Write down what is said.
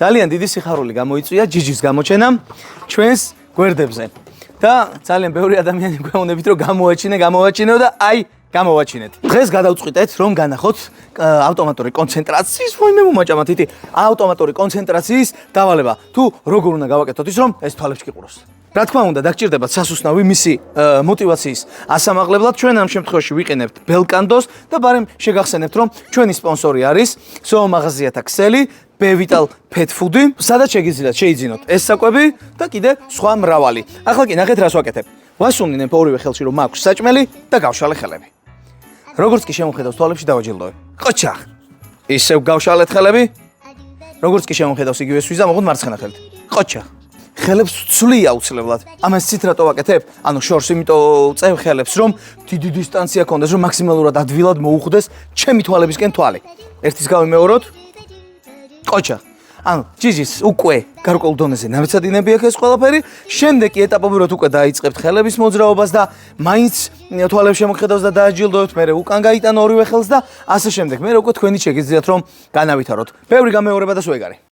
ძალიან დიდი სიხარული გამოიწვია ჯიჯის გამოჩენამ ჩვენს გვერდებზე. და ძალიან ბევრი ადამიანი გვეუბნებით რომ გამოვაჩინო და აი გამოვაჩინეთ. დღეს გადავწყვიტეთ რომ განახოთ ავტომატური კონცენტრაციის ვაიმე მომაჭამათ ითი ავტომატური კონცენტრაციის დავალება. თუ როგორ უნდა გავაკეთოთ ის რომ ეს თვალებში გიყუროს. რა თქმა უნდა დაგჭირდებათ სასუსნავი მისი мотиваციის ასამაღლებლად ჩვენ ამ შემთხვევაში ვიყენებთ ბელკანდოს და ბარემ შეგახსენებთ რომ ჩვენი სპონსორი არის სოო მაღაზიათა ქსელი B-Vital Pet Food-ი, სადაც შეიძლება ეს საკვები და კიდე სხვა მრავალი. ახლა კი ნახეთ რას ვაკეთებ. ვასუნინებ ორივე ხელში რომ მაქვს საჭმელი და გავშალე ხელები. როგორც კი შემოხედავს თვალებში დავაჯილდოვებ. ყოჩა. ისევ გავშალეთ ხელები. როგორც კი შემოხედავს იგივე სვიზა, მოხდ მარცხენა ხელით. ყოჩა. ხელებს ვცვლი აუცილებლად. ამას ცით რატო ვაკეთებ? ანუ შორს იმიტომ წევ ხელებს რომ დიდი დისტანცია ქონდეს, რომ მაქსიმალურად ადვილად მოუხვდეს ჩემი თვალებისკენ თვალი. ერთის გავიმეოროთ. ყოჩა. ანუ ჯიჯის უკვე გარკვეულ დონეზე ნავსადინები აქვს ეს ყველაფერი. შემდეგ კი ეტაპობრივად უკვე დაიწყებთ ხელების მოძრაობას და მაინც თვალებს შემოხედავს და დააჯილდოვებთ, მერე უკან გაიტანო ორივე ხელს და ასე შემდეგ. მერე უკვე თქვენი შეგიძლიათ რომ განავითაროთ. ბევრი გამეორება და სულ ეგარი.